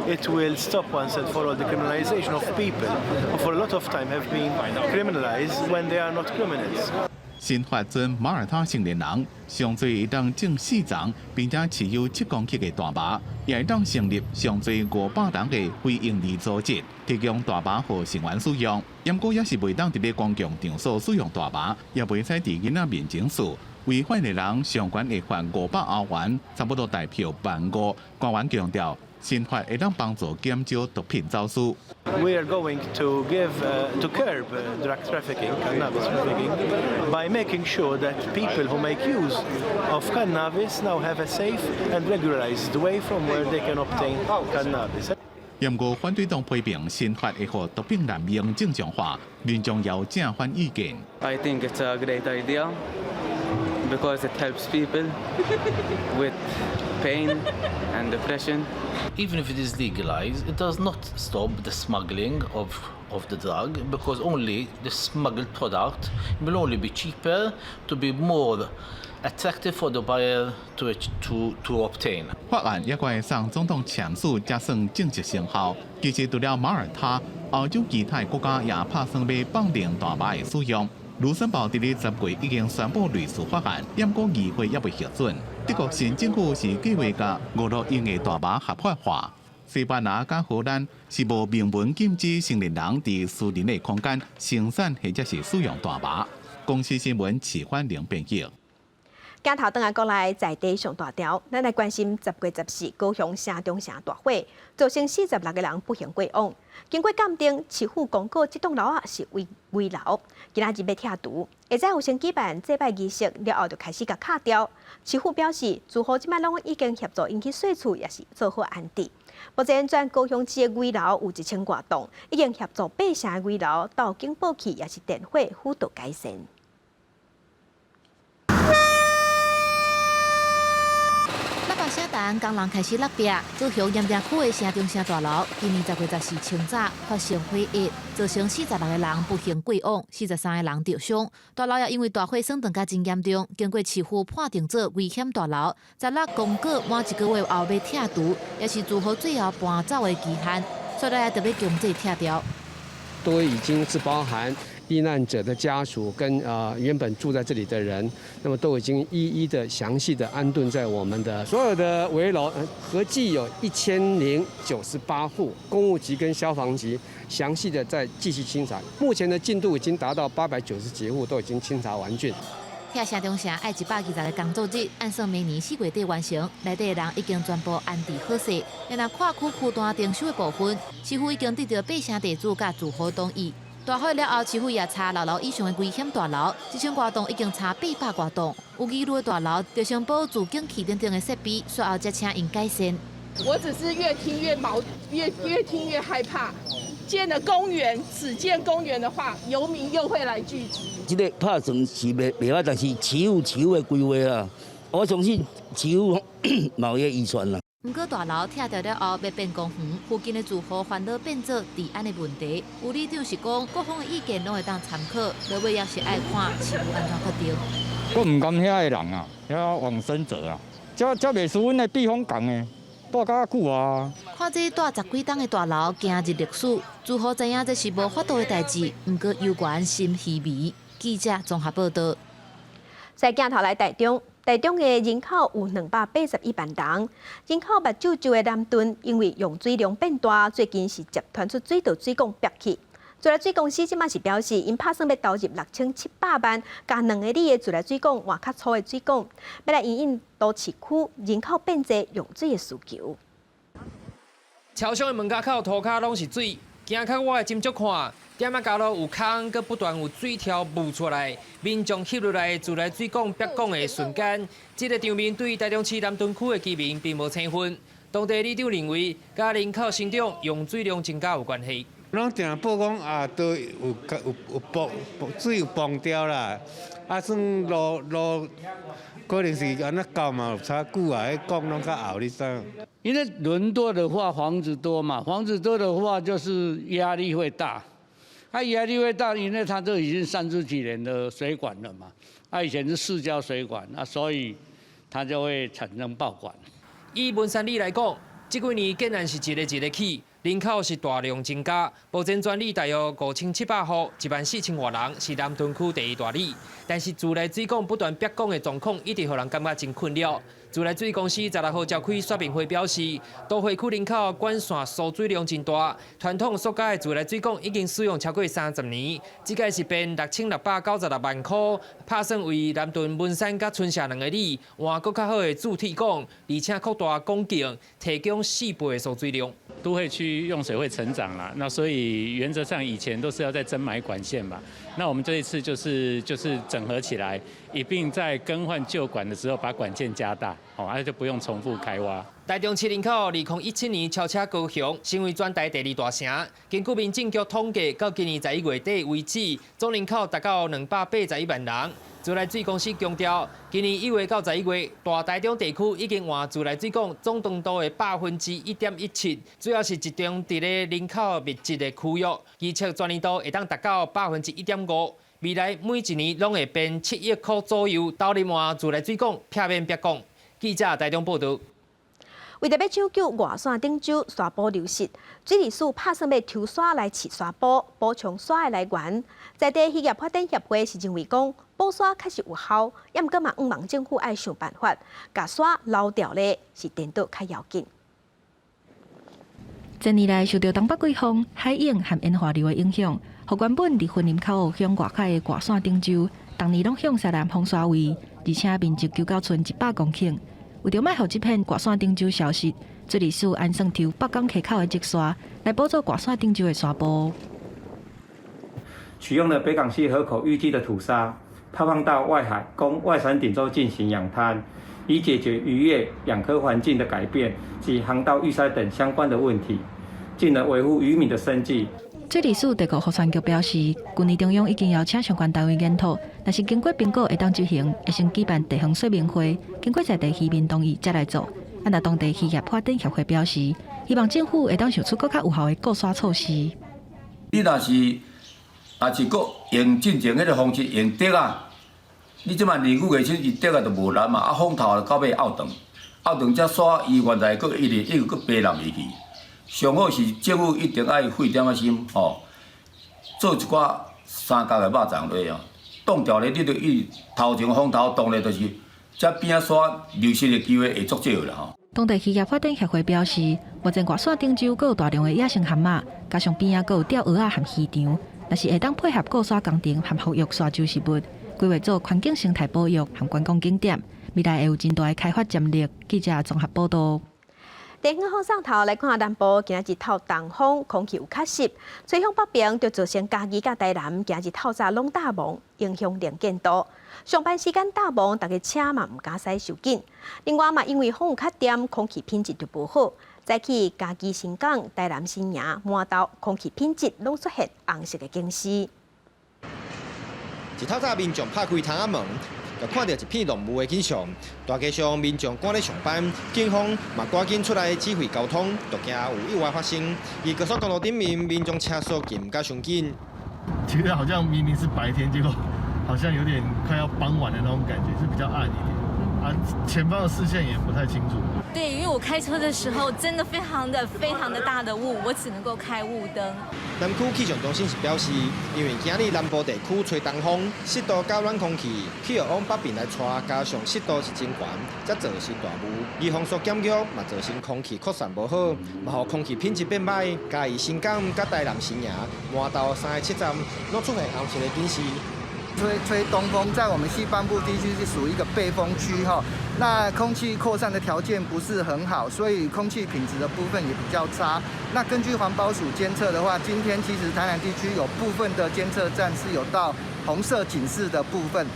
It will stop once and for all the criminalization of people who for a lot of time have been criminalized when they are not criminals. 新法准马耳他成年人上最会当种4丛，并且持有7公克的大麻，也会当成立上最500人的非营利组织，提供大麻予成员使用。不过也是袂当伫咧公共场所使用大麻，也袂使伫囡仔面前使。违反的人上悬会罚500欧元，差不多大票15000。官员强调，新法会当帮助减少毒品走私。We are going to curb drug trafficking, cannabis trafficking, by making sure that people who make use of cannabis now have a safe and regularized way from where they can obtain cannabis. 不过，反对党批评新法会让毒品滥用正常化，民众也有正反意见。I think it's a great idea because it helps people with pain and depression. Even if it is legalized, it does not stop the smuggling of the drug because only the smuggled product will only be cheaper to be more attractive for the buyer to obtain. 法案也会送总统签署，才算正式生效。其实除了马耳他，欧洲其他国家也打算要绑定大麻的使用。卢森堡伫咧10月已经宣布类似法案，不过议会也未核准。德国新政府是计划甲俄罗用的大麻合法化。西班牙甲荷兰是无明文禁止成年人伫私人的空间生产或者是使用大麻。公司新闻齐焕玲编译。镜头转来国内在地上大条，咱来关心10月14高雄城中城大火，造成46个人不幸过往。经过鉴定，市府公告这栋楼啊是危楼，今仔日要拆除，会再有先举办祭拜仪式了后就开始甲卡掉。市府表示，住户即摆拢已经协助引起细厝，也是做好安置。目前全高雄市的危楼有1000多栋，已经协助8成的危楼到警报器也是电火辅导改善。声弹工人开始落壁，高雄盐埕区的城中城大楼，今年10月14清早发生火疫，造成46个人不幸过往，43个人受伤。大楼也因为大火损断甲真严重，经过市府判定做危险大楼，16公告满1个月后要拆除，也是住户最后搬走的期限，所以也特别强制拆掉。都已经是包含罹难者的家属跟原本住在这里的人，那么都已经一一的详细的安顿在我们的所有的危楼，合计有1098户，公务局跟消防局详细的在继续清查，目前的进度已经达到890几户都已经清查完竣。拆城中城爱120个工作日，按算明年4月底完成，内底的人已经全部安置好势。然而跨区区段征收的部分，市府已经得到8成地主甲住户同意。大火了后，市府也查6楼以上的危险大楼，1000多栋已经查800多栋，有记录的大楼就先保住警器等等的设备，随后才请因改善。我只是越听越害怕。建了公园，只建公园的话，游民又会来聚集。这个拍算是袂歹，但是市府的规划啦，我相信市府某个预算啦。不过大楼拆掉了后，要变公园，附近的住户烦恼变做治安的问题。有里长是讲，各方的意见拢会当参考，落尾也是爱看市府安怎决定。我唔甘遐个人啊，遐往生者啊，这袂输阮的避风港的。住较久啊！看这住10几栋的大楼，今日历史，住户知影这是无法度的代志，不过有关心稀微。记者综合报道。再镜头来台中，台中的人口有281万人，人口目睭睭的南屯，因为用水量变大，最近是集团出水道水管憋起。自来水公司即马是表示，因打算要投入6700万，加2个里的自来水管换较粗的水管，要来因应都市区人口变多用水的需求。桥上的门架口涂骹拢是水，行较我的斟酌看，点仔角落有空，佮不断有水条冒出来，民众吸入来的自来水管憋管的瞬间，这个场面对台中市南屯区的居民并无生分。当地里长认为，甲人口成长、用水量增加有关系。拢定报讲啊，都有水有崩掉啦，啊算路可能是安那搞嘛，有差久啊，迄讲拢较后，你知？因为人多的话，房子多嘛，房子多的话就是压力会大，它压力会大，因为它都已经30几年的水管了嘛，它以前是市郊水管，所以它就会产生爆管。以文山里来讲，这几年竟然是一个起。人口是大量增加，目前全里大约5700户，14000多人，是南屯区第一大里。但是自来水管不断憋管的状况，一直让人感觉真困扰。自来水公司16号召开说明会表示，都会区人口管线疏水量真大，传统塑胶的自来水管已经使用超过30年，这个是变6696万块，打算为南屯、文山甲春社2个里换更较好的铸铁管，而且扩大管径，提供4倍的疏水量。都会区用水会成长啦，那所以原则上以前都是要再增买管线嘛，那我们这一次就是整合起来，一并在更换旧管的时候把管线加大，就不用重复开挖。台中市人口2017年超车高雄，成为全台第2大城。根据民政局统计，到今年11月底为止，总人口达到281万人。自来水公司强调，今年1月到11月，大台中地区已经换自来水管总长度的1.17%，主要是集中伫咧人口密集的区域，预测全年度会当达到1.5%。未来每一年拢会变7亿块左右，投入换自来水管、片面憋管。记者台中报道。为着要抢救外线顶洲沙坡流失，水利署打算要抽沙来饲沙坡，补充沙的来源。在地渔业发展协会是认为讲，补沙确实有效，也毋过嘛，毋望政府爱想办法，把沙捞掉咧，是颠倒较要紧。近年来受到东北季风、海涌和烟化流的影响，互原本伫婚林口向外海的外线顶洲，当年拢向西南风沙位。而且面积求到剩100公顷。为着卖互这片挂线汀州消失，水利署安算抽北港溪口的积沙来补助挂线汀州的沙坡。取用了北港溪河口淤积的土沙，抛放到外海，供外山顶洲进行养滩，以解决渔业、养科环境的改变及航道淤塞等相关的问题，进而维护渔民的生计。水利署地壳河川局表示，去年中央已经邀请相关单位检讨，若是经过评估会当执行，会先举办地方说明会，经过在地渔民同意才来做。若当地渔业发展协会表示，希望政府会当想出更加有效的固沙措施。你若是是搁用进前迄个方式用竹啊，你即摆年久月深，伊竹啊就无烂嘛，风头到尾拗长只沙伊原来搁一直搁白烂入去。上好是政府一定爱费点仔心做一寡三角的肉粽落哦，冻掉咧，你就头前风头冻咧，就是这边仔沙流失的机会会足少啦当地渔业发展协会表示，目前挂线汀州阁有大量的野生蛤蟆，加上边仔阁有钓蚵仔和鱼场，若是会当配合固沙工程和复育沙洲事物，规划做环境生态保育和观光景点，未来会有真大的开发潜力。记者综合报道。地方风上头来看下南部，今日透东风，空气有较湿，吹向北边就造成嘉义甲台南今日透早拢大雾，影响能见度。上班时间大雾，大家车嘛唔敢使收紧。另外嘛，因为风有较点，空气品质就无好。早起嘉义新港、台南新营、满岛空气品质拢出现红色的警示。一透早民众拍开窗仔门。就看到一片浓雾的景象，大街上民众赶咧上班，警方嘛赶紧出来指挥交通，就惊有意外发生。而高速公路顶面，民众车速更加上紧。觉得好像明明是白天，结果好像有点快要傍晚的那种感觉，是比较暗一点。前方的视线也不太清楚。对，因为我开车的时候真的非常的大的雾，我只能够开雾灯。南区气象中心是表示，因为今日南部地区吹东风，湿度较软空气，气候往北边来吹，加上湿度是真悬，才造成大雾。而风速减弱，嘛造成空气扩散无好，嘛互空气品质变歹。嘉义新港、甲台南新营、满岛3个车站，拢出现红色的警示。吹东风，在我们西半部地区是属于一个背风区哈，那空气扩散的条件不是很好，所以空气品质的部分也比较差。那根据环保署监测的话，今天其实台南地区有部分的监测站是有到红色警示的部分。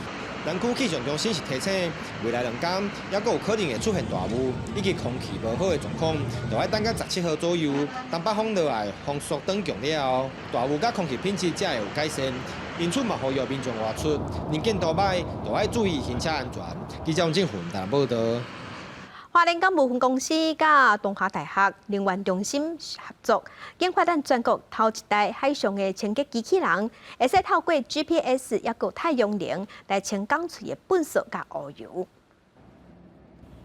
南区气象中心是提醒，未来2天也阁有可能会出现大雾，以及空气无好的状况，就要等到17号左右，当北风落来，风速转强了后，大雾甲空气品质才会有改善。因此嘛，呼吁民众外出，能见度歹，就要注意行车安全。记者王振훈台南报道。花莲港务分公司甲东华大学能源中心合作，研发咱全国头一台海上的清洁机器人，会使透过 GPS 也有太阳能来清港厝的粪扫甲污油。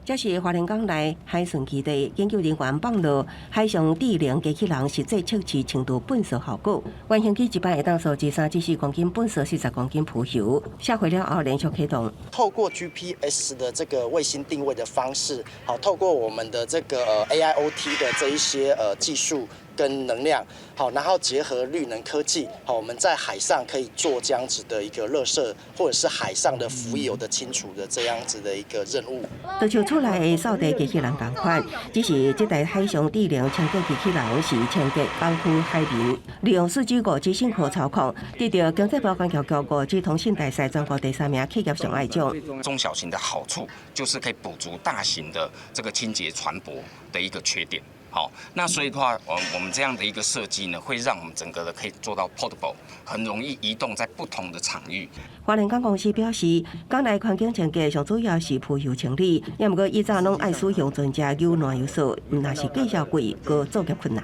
这是花莲港内海巡基地研究人员网络海上智能机器人实际测试程度粪扫效果。原型机一摆会当收集3至4公斤粪扫，40公斤浮油，下回了后连续启动。透过 GPS 的这个卫星定位的方式，好，透过我们的这个AIoT 的这一些技术跟能量，好，然后结合绿能科技，好，我们在海上可以做这样子的一个垃圾或者是海上的浮油的清除的这样子的一个任务。就像厝内的扫地机器人同款，只是这台海上智能清洁机器人是清洁港区海面，利用4G 5G 信号操控，得到经济保管局5G 通信大赛全国第3名企业上爱奖。中小型的好处就是可以补足大型的这个清洁船舶的一个缺点。好，那所以的话，我们这样的一个设计呢，会让我们整个的可以做到 portable， 很容易移动在不同的场域。花莲港公司表示，港内环境清洁上主要是浮油清理，也毋过以早拢爱使用专家油暖油素，那是计较贵，个作业困难。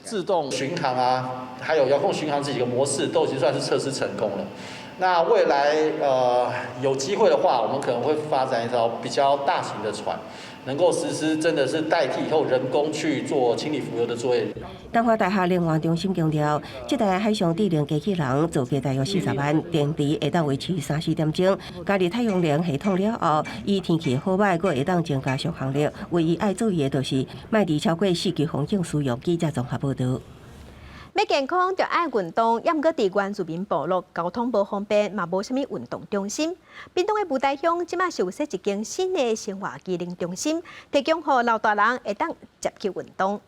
自动巡航啊，还有遥控巡航这几个模式都已经算是测试成功了。那未来有机会的话，我们可能会发展一条比较大型的船，能够实施真的是代替以后人工去做清理浮油的作业。东华大学能源中心强调，这台海上智能机器人造价大约40万，电池会当维持3-4点钟。加入太阳能系统了后，伊天气好歹，阁会当增加续航力。唯一爱注意的就是，卖伫超过4级风景使用。记者综合报道。要健康就爱运动，也毋过伫原住民部落交通无方便，嘛无啥物运动中心。屏东的雾台乡即马是有设一间新的生活机能中心，提供予老大人会当接去运动。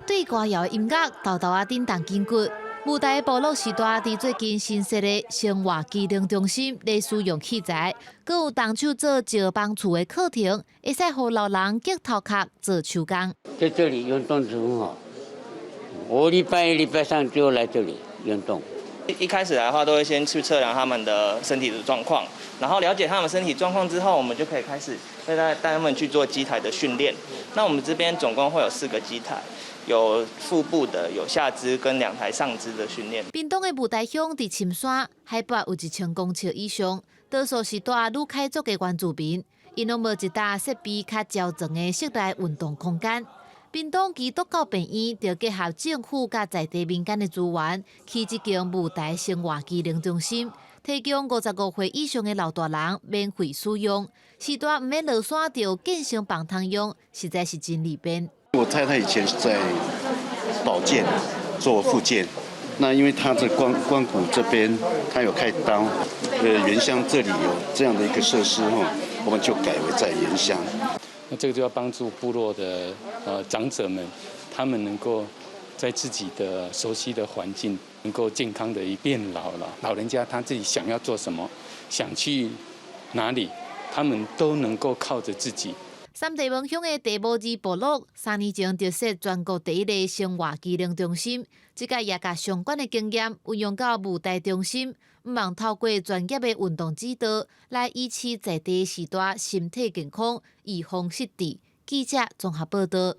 对歌谣音乐豆豆啊叮当筋骨。雾台部落时代伫最近新设的生活机能中心咧使用器材，佮有动手做石帮厝的课程，会使予老人结头壳做手工。在这里运动很好，我礼拜上就来这里运动。一开始来的话，都会先去测量他们的身体的状况，然后了解他们身体状况之后，我们就可以开始带他们去做机台的训练。那我们这边总共会有4个机台。有腹部的，有下肢跟2台上肢的训练。屏东的雾台乡伫深山，海拔有1000公尺以上，多数是住愈开族的原住民，因拢无一搭设备较较全的室内运动空间。屏东基督教病院就结合政府甲在地民间的资源，起一间雾台生活机能中心，提供55岁以上的老大人免费使用，时代毋免落山就健身房通用，实在是真利便。我太太以前是在保健做复健，那因为她在关谷这边，她有开刀，原乡这里有这样的一个设施我们就改为在原乡。那这个就要帮助部落的长者们，他们能够在自己的熟悉的环境，能够健康的变老了。老人家他自己想要做什么，想去哪里，他们都能够靠着自己。三地门乡的地无二部落3年前就设全国第1个生活机能中心，即个也甲相关的经验运用到雾台中心，毋望透过专业的运动指导来维持在地时代身体健康，预防失智。记者综合报道。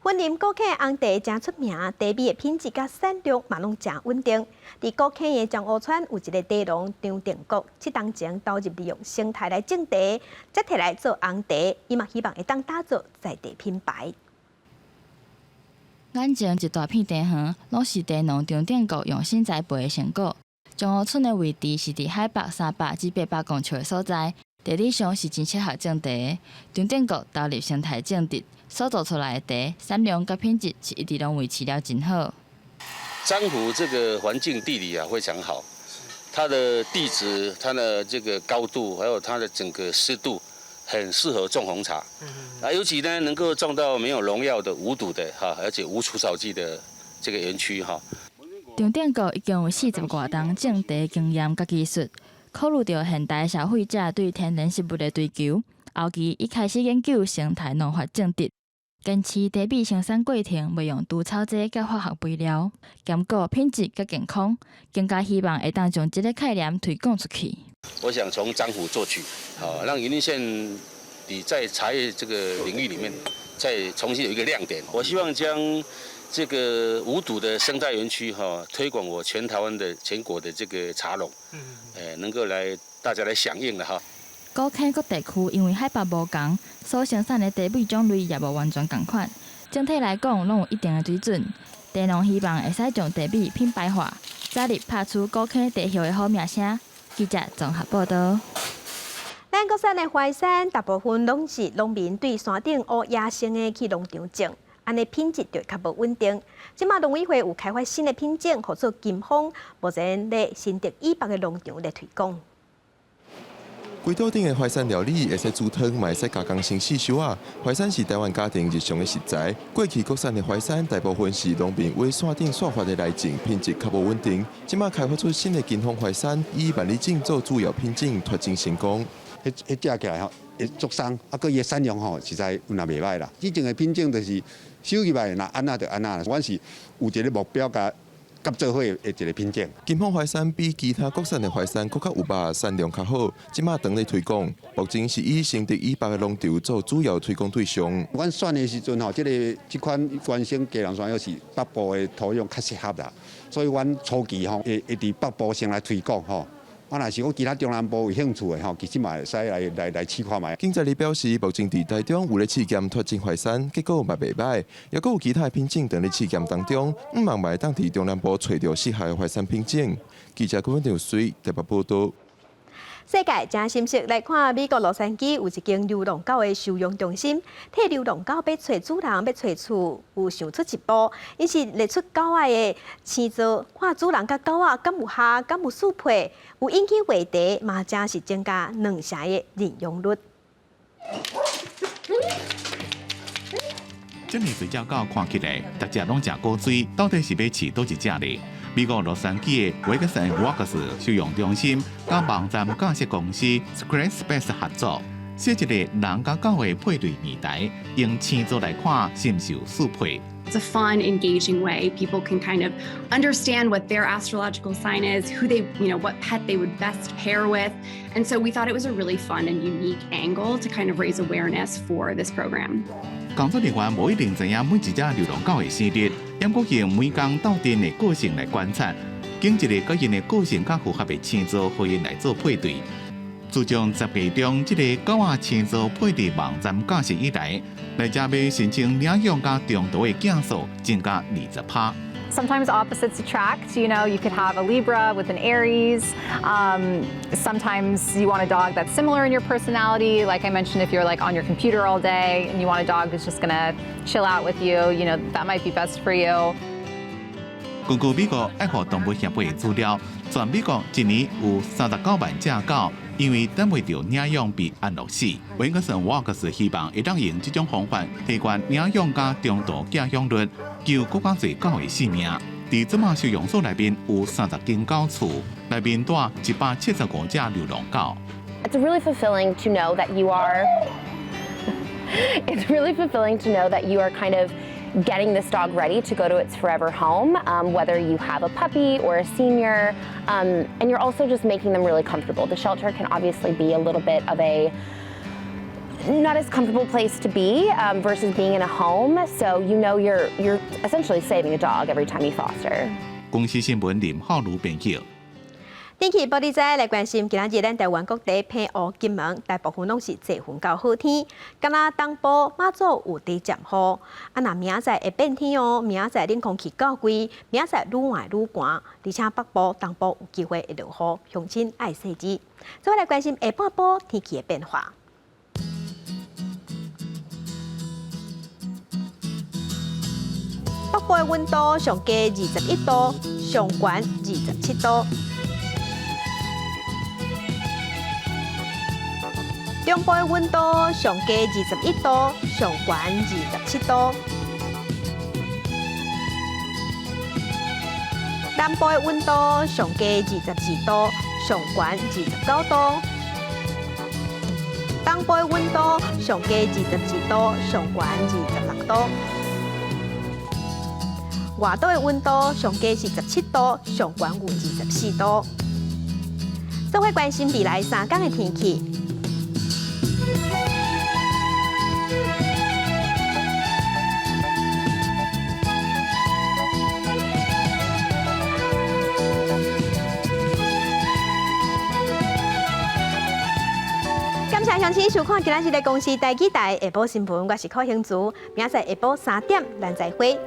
云林高坑红茶真出名，茶米的品质甲产量嘛拢真稳定。伫高坑的江湖村有一个茶农张定国，7年前投入利用生态来种茶，再摕来做红茶，伊嘛希望会当打造在地品牌。眼前一大片茶园，拢是茶农张定国用心栽培的成果。江湖村的位置是伫海拔300至800公尺的所在，地理上是真适合种茶的。张定国投入生态种植。所做出来的茶产量跟品质是一直拢维持了真好。樟湖这个环境地理非常好，它的地质、它的这个高度，还有它的整个湿度，很适合种红茶。尤其呢能够种到没有农药的、无毒的而且无除草剂的这个园区张定国已经有40多年种茶的经验甲技术，考虑到现代消费者对天然食物的追求，后期伊开始研究生态农法种植。坚持茶米生产过程袂用除草剂甲化学肥料，兼顾品质甲健康，更加希望会当将这个概念推广出去。我想从樟湖做起，让云林县在茶叶这个领域里面再重新有一个亮点。我希望将这个无毒的生态园区推广我全台湾的全国的这个茶农，能够大家来响应了高坑各地区因为海拔无同，所生产的茶米种类也无完全同款。整体来讲，拢有一定的水准。茶农希望会使将茶米品牌化，早日拍出高坑茶叶的好名声。记者综合报道。咱国产的淮山大部分拢是农民对山顶学野生的去农场种，安尼品质就较无稳定。即马农委会有开发新的品种，号做金风，目前咧新竹以北的农场咧推广。规岛顶的淮山料理，会使煮汤，嘛会使加工成四烧啊。淮山是台湾家庭日常的食材。过去国产的淮山大部分是农民为山顶散发的来种，品质较无稳定。即马开发出新的金风淮山，以万里种做主要品种，脱真成功。迄食起来会足松，个伊产量实在有那袂歹啦。以前的品种就是收入来，那安那就安那啦。阮是有一个目标甲做伙的一个品种。金风淮山比其他国产的淮山更较有肉，产量较好。即马当咧推广，目前是以新竹以北的农场做主要推广对象。阮选的时阵这款原生鸡卵山药是北部的土壤较适合啦，所以阮初期会伫北部先来推广若是讲其他中南部有兴趣的其实嘛会使来试看卖。经济力表示，目前伫台中有咧试验脱真淮山，结果嘛袂歹，也阁有其他的品种等咧试验当中，毋茫嘛会当伫中南部找到适合的淮山品种。记者郭文条随台北报道。世界正心息来看，美国洛杉矶有一间流浪狗的收容中心，替流浪狗要找主人、要找厝，有想出一步，因是列出狗仔的生活，看主人甲狗仔敢有合、敢有适配，有引起话题，嘛正是增加2成的领养率。这么多只狗看起来，大家拢食果水，到底是要饲倒一只呢？美国洛杉矶的维克森沃克斯收容中心，甲网站架设公司 Squarespace 合作，设一个人甲狗的配对平台，用星座来看是毋是有适配。It's a fun, engaging way. People can kind of understand what their astrological sign is, who they, what pet they would best pair with. And so we thought it was a really fun and unique angle to kind of raise awareness for this program. 工作人员无一定知影每一只流浪狗的生日，也佫用每工斗阵的个性来观察，经一个个人的个性较符合的星座，互因来做配对。自从10月中这个狗仔星座配对网站架设以来，来这要申请领养加中途的件数增加20%。Sometimes opposites attract. You could have a Libra with an Aries. Sometimes you want a dog that's similar in your personality. Like I mentioned, if you're like on your computer all day and you want a dog who's just gonna chill out with you, that might be best for you. 根据美国爱护动物协会的资料，全美国一年有39万只狗因为等不到领养被安乐死。维克森沃克斯希望会当用这种方法提高领养加中途寄养率，救更加多狗的性命。在这么收容所内面有30间狗厝，内面住175只流浪狗。It's really fulfilling to know that you are. It's really fulfilling to know that you are kind of getting this dog ready to go to its forever home, whether you have a puppy or a senior, and you're also just making them really comfortable. The shelter can obviously be a little bit of a not as comfortable place to be versus being in a home, so you're essentially saving a dog every time you foster. 公司新闻林浩如编辑。天气报道者来关心，今仔日咱台湾各地偏乌金门，大部分拢是侪云到好天。敢若东部马祖有地渐雨，若明仔载会变天哦。明仔载冷空气较贵，明仔载愈晚愈寒，而且北部、东部有机会会落雨，乡亲爱细致。再来关心下半部天气的变化。北部的温度上低21度，上悬27度。中部的温度上低21度，上悬27度。南部的温度上低24度，上悬29度。东部的温度上低22度，上悬26度。外岛的温度上低17度，上悬有24度。做伙关心未来3天的天气。感谢乡亲收看今仔日的公司台记台下晡新闻，我是柯兴竹，明仔载下晡3点咱再会。